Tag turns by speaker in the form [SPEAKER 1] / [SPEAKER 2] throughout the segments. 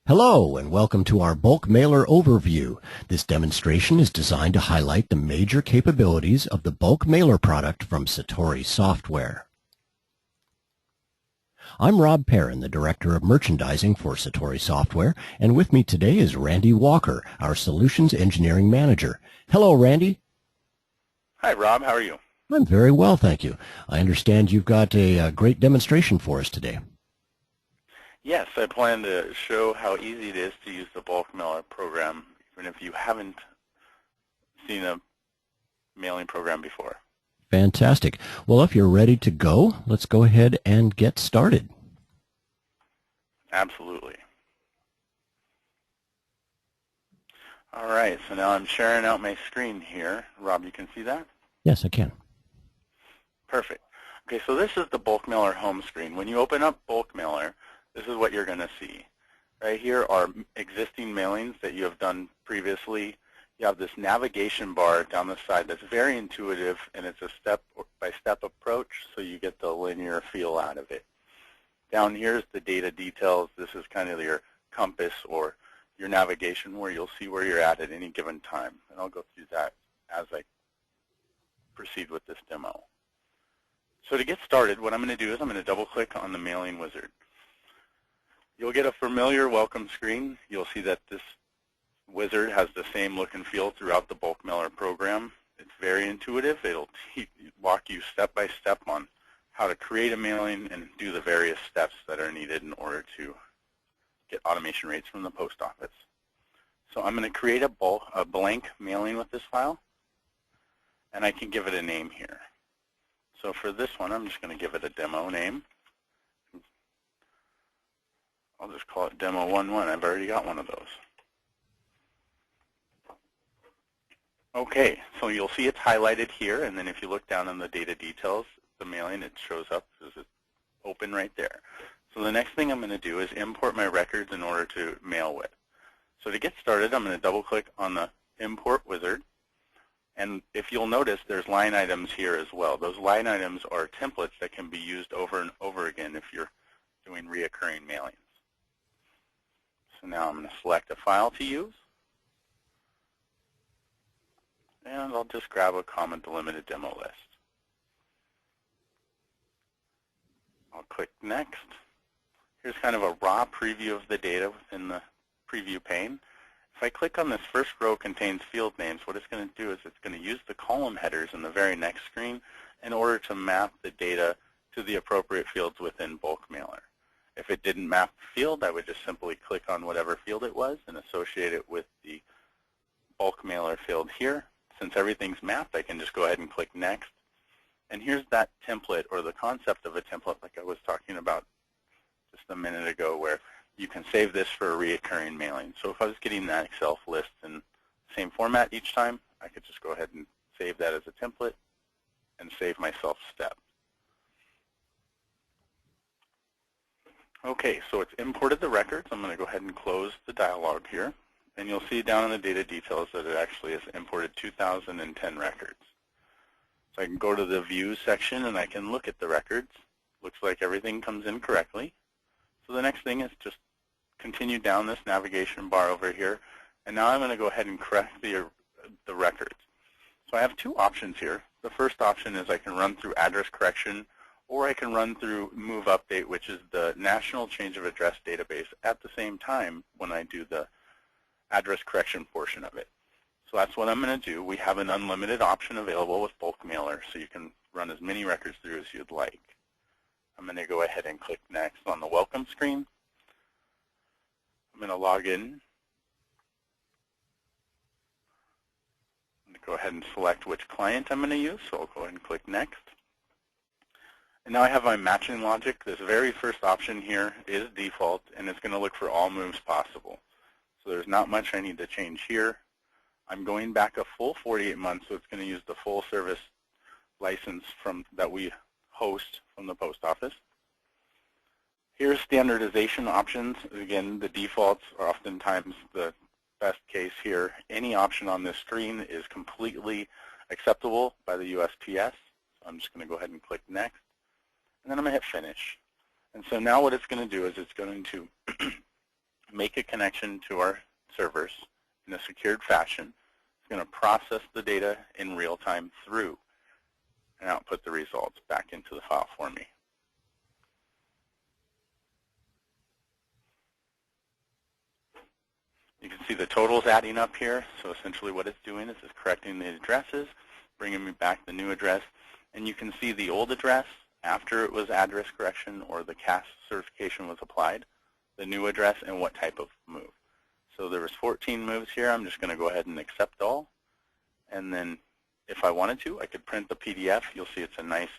[SPEAKER 1] Hello and welcome to our bulk mailer overview. This demonstration is designed to highlight the major capabilities of the bulk mailer product from Satori Software. I'm Rob Perrin, the Director of Merchandising for Satori Software, and with me today is Randy Walker, our Solutions Engineering Manager. Hello, Randy.
[SPEAKER 2] Hi, Rob. How are you?
[SPEAKER 1] I'm very well, thank you. I understand you've got a great demonstration for us today.
[SPEAKER 2] Yes, I plan to show how easy it is to use the bulk mailer program, even if you haven't seen a mailing program before.
[SPEAKER 1] Fantastic. Well, if you're ready to go, let's go ahead and get started.
[SPEAKER 2] Absolutely. All right, so now I'm sharing out my screen here. Rob, you can see that?
[SPEAKER 1] Yes, I can.
[SPEAKER 2] Perfect. Okay, so this is the bulk mailer home screen. When you open up bulk mailer, this is what you're going to see. Right here are existing mailings that you have done previously. You have this navigation bar down the side that's very intuitive, and it's a step-by-step approach, so you get the linear feel out of it. Down here is the data details. This is kind of your compass or your navigation where you'll see where you're at any given time. And I'll go through that as I proceed with this demo. So to get started, what I'm going to do is I'm going to double-click on the mailing wizard. You'll get a familiar welcome screen. You'll see that this wizard has the same look and feel throughout the bulk mailer program. It's very intuitive. It'll walk you step by step on how to create a mailing and do the various steps that are needed in order to get automation rates from the post office. So I'm going to create a blank mailing with this file, and I can give it a name here. So for this one, I'm just going to give it a demo name. I'll just call it Demo 1.1. I've already got one of those. Okay, so you'll see it's highlighted here, and then if you look down in the data details, the mailing, it shows up as it's open right there. So the next thing I'm going to do is import my records in order to mail with. So to get started, I'm going to double-click on the Import Wizard, and if you'll notice, there's line items here as well. Those line items are templates that can be used over and over again if you're doing reoccurring mailings. So now I'm going to select a file to use, and I'll just grab a common delimited demo list. I'll click Next. Here's kind of a raw preview of the data within the preview pane. If I click on this first row contains field names, what it's going to do is it's going to use the column headers in the very next screen in order to map the data to the appropriate fields within bulk mailer. If it didn't map the field, I would just simply click on whatever field it was and associate it with the bulk mailer field here. Since everything's mapped, I can just go ahead and click Next. And here's that template, or the concept of a template like I was talking about just a minute ago, where you can save this for a reoccurring mailing. So if I was getting that Excel list in the same format each time, I could just go ahead and save that as a template and save myself steps. Okay, so it's imported the records. I'm going to go ahead and close the dialog here. And you'll see down in the data details that it actually has imported 2010 records. So I can go to the Views section and I can look at the records. Looks like everything comes in correctly. So the next thing is just continue down this navigation bar over here. And now I'm going to go ahead and correct the records. So I have two options here. The first option is I can run through address correction, or I can run through Move Update, which is the National Change of Address database, at the same time when I do the address correction portion of it. So that's what I'm going to do. We have an unlimited option available with bulk mailer, so you can run as many records through as you'd like. I'm going to go ahead and click Next on the Welcome screen. I'm going to log in. I'm going to go ahead and select which client I'm going to use, so I'll go ahead and click Next. And now I have my matching logic. This very first option here is default, and it's going to look for all moves possible. So there's not much I need to change here. I'm going back a full 48 months, so it's going to use the full service license that we host from the post office. Here's standardization options. Again, the defaults are oftentimes the best case here. Any option on this screen is completely acceptable by the USPS. So I'm just going to go ahead and click Next. And then I'm going to hit Finish. And so now what it's going to do is it's going to make a connection to our servers in a secured fashion. It's going to process the data in real time through and output the results back into the file for me. You can see the totals adding up here. So essentially what it's doing is it's correcting the addresses, bringing me back the new address. And you can see the old address after it was address correction or the CAS certification was applied, the new address, and what type of move. So there was 14 moves here. I'm just going to go ahead and accept all. And then if I wanted to, I could print the PDF. You'll see it's a nice,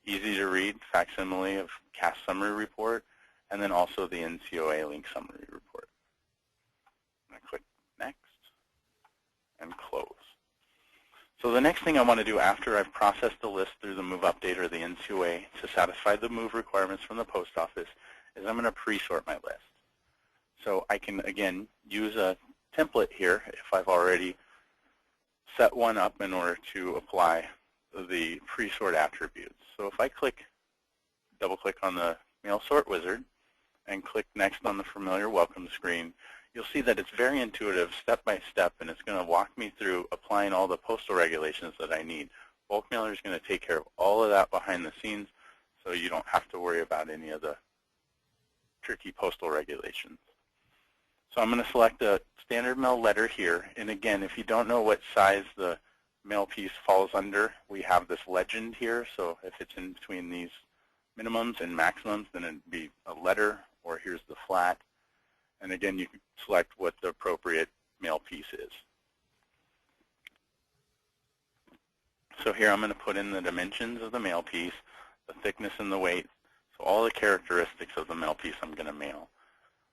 [SPEAKER 2] easy to read facsimile of CAS summary report, and then also the NCOA link summary report. I click Next and Close. So the next thing I want to do after I've processed the list through the move update or the NCOA to satisfy the move requirements from the post office is I'm going to pre-sort my list. So I can, again, use a template here if I've already set one up in order to apply the pre-sort attributes. So if I double-click on the Mail Sort Wizard and click Next on the familiar welcome screen, you'll see that it's very intuitive, step by step, and it's going to walk me through applying all the postal regulations that I need. Bulk Mailer is going to take care of all of that behind the scenes, so you don't have to worry about any of the tricky postal regulations. So I'm going to select a standard mail letter here, and again, if you don't know what size the mail piece falls under, we have this legend here, so if it's in between these minimums and maximums, then it'd be a letter, or here's the flat. And again, you can select what the appropriate mail piece is. So here I'm going to put in the dimensions of the mail piece, the thickness and the weight, so all the characteristics of the mail piece I'm going to mail.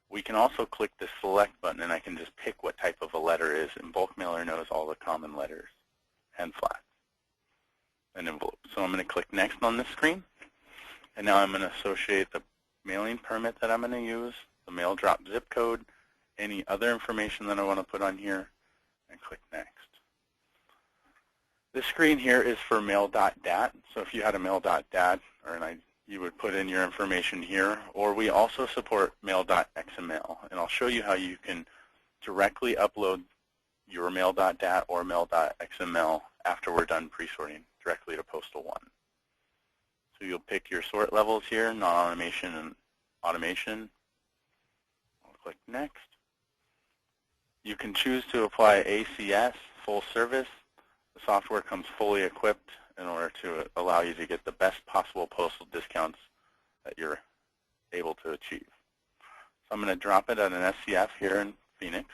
[SPEAKER 2] We can also click the Select button, and I can just pick what type of a letter it is, and Bulk Mailer knows all the common letters and flats and envelopes. So I'm going to click Next on this screen, and now I'm going to associate the mailing permit that I'm going to use, the mail drop zip code, any other information that I want to put on here, and click Next. This screen here is for mail.dat. So if you had a mail.dat, you would put in your information here, or we also support mail.xml, and I'll show you how you can directly upload your mail.dat or mail.xml after we're done pre-sorting directly to Postal One. So you'll pick your sort levels here, non-automation and automation. Click Next. You can choose to apply ACS, full service. The software comes fully equipped in order to allow you to get the best possible postal discounts that you're able to achieve. So I'm going to drop it at an SCF here in Phoenix.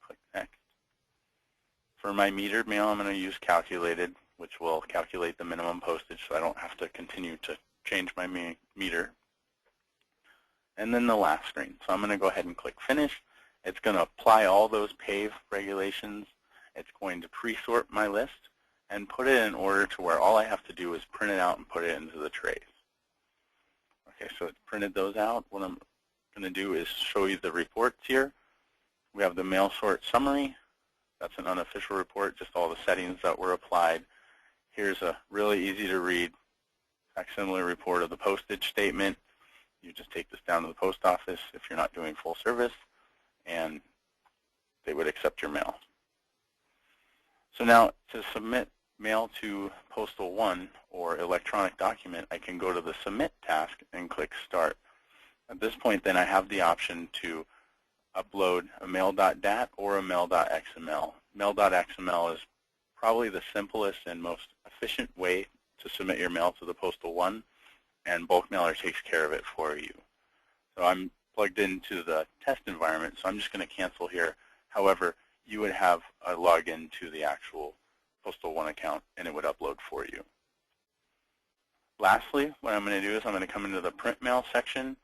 [SPEAKER 2] Click Next. For my metered mail, I'm going to use Calculated, which will calculate the minimum postage so I don't have to continue to change my meter. And then the last screen. So I'm going to go ahead and click Finish. It's going to apply all those PAVE regulations. It's going to pre-sort my list and put it in order to where all I have to do is print it out and put it into the trays. Okay, so it's printed those out. What I'm going to do is show you the reports here. We have the mail sort summary. That's an unofficial report, just all the settings that were applied. Here's a really easy to read facsimile report of the postage statement. You just take this down to the post office if you're not doing full service, and they would accept your mail. So now to submit mail to Postal One or electronic document, I can go to the Submit task and click Start. At this point, then I have the option to upload a mail.dat or a mail.xml. Mail.xml is probably the simplest and most efficient way to submit your mail to the Postal One, and Bulk Mailer takes care of it for you. So I'm plugged into the test environment, so I'm just going to cancel here. However, you would have a login to the actual Postal One account, and it would upload for you. Lastly, what I'm going to do is I'm going to come into the print mail section,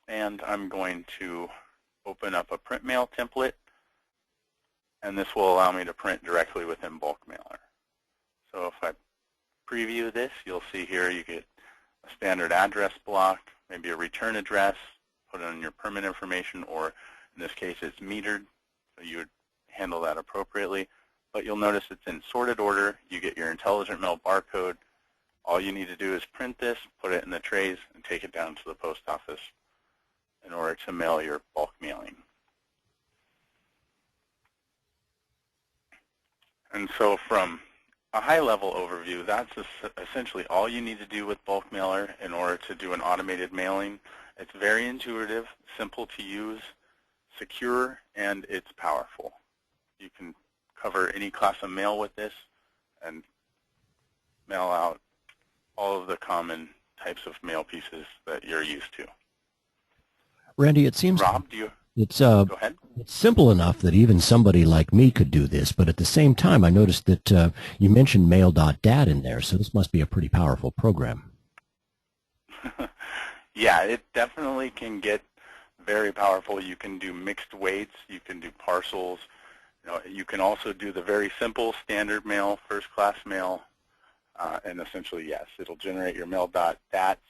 [SPEAKER 2] and I'm going to open up a print mail template, and this will allow me to print directly within Bulk Mailer. So if I preview this, you'll see here you get a standard address block, maybe a return address, put in your permit information, or in this case it's metered, so you would handle that appropriately. But you'll notice it's in sorted order. You get your intelligent mail barcode. All you need to do is print this, put it in the trays, and take it down to the post office in order to mail your bulk mailing. And so from a high-level overview, that's essentially all you need to do with bulk mailer in order to do an automated mailing. It's very intuitive, simple to use, secure, and it's powerful. You can cover any class of mail with this and mail out all of the common types of mail pieces that you're used to.
[SPEAKER 1] Randy, it seems
[SPEAKER 2] Rob, do you?
[SPEAKER 1] it's
[SPEAKER 2] Go ahead.
[SPEAKER 1] it's simple enough that even somebody like me could do this, but at the same time, I noticed that you mentioned mail.dat in there, so this must be a pretty powerful program.
[SPEAKER 2] Yeah, it definitely can get very powerful. You can do mixed weights. You can do parcels. You can also do the very simple standard mail, first-class mail, and essentially, yes, it'll generate your mail.dats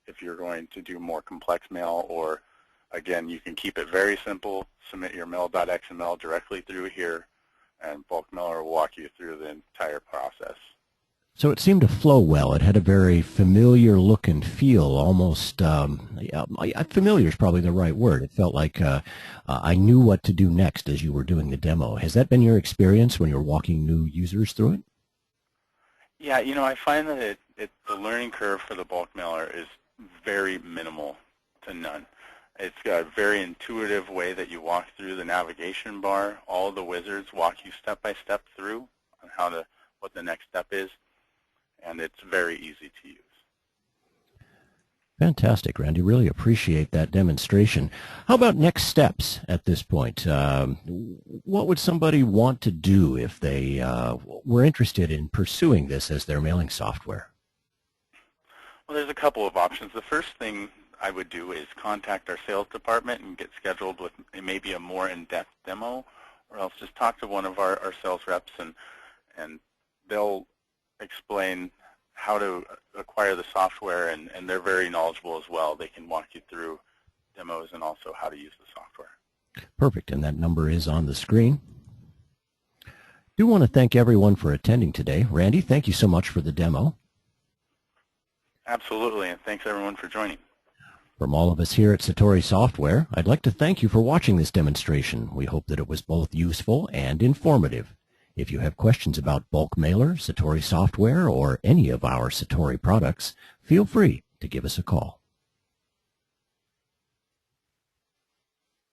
[SPEAKER 2] if you're going to do more complex mail, or again, you can keep it very simple, submit your mail.xml directly through here, and Bulk Mailer will walk you through the entire process.
[SPEAKER 1] So it seemed to flow well. It had a very familiar look and feel, almost, familiar is probably the right word. It felt like I knew what to do next as you were doing the demo. Has that been your experience when you're walking new users through it?
[SPEAKER 2] Yeah, I find that the learning curve for the Bulk Mailer is very minimal to none. It's got a very intuitive way that you walk through the navigation bar. All of the wizards walk you step by step through on what the next step is, and it's very easy to use.
[SPEAKER 1] Fantastic, Randy. Really appreciate that demonstration. How about next steps at this point? What would somebody want to do if they were interested in pursuing this as their mailing software?
[SPEAKER 2] Well, there's a couple of options. The first thing I would do is contact our sales department and get scheduled with maybe a more in-depth demo, or else just talk to one of our sales reps, and they'll explain how to acquire the software, and they're very knowledgeable as well. They can walk you through demos and also how to use the software.
[SPEAKER 1] Perfect, and that number is on the screen. Do want to thank everyone for attending today. Randy, thank you so much for the demo.
[SPEAKER 2] Absolutely, and thanks everyone for joining.
[SPEAKER 1] From all of us here at Satori Software, I'd like to thank you for watching this demonstration. We hope that it was both useful and informative. If you have questions about Bulk Mailer, Satori Software, or any of our Satori products, feel free to give us a call.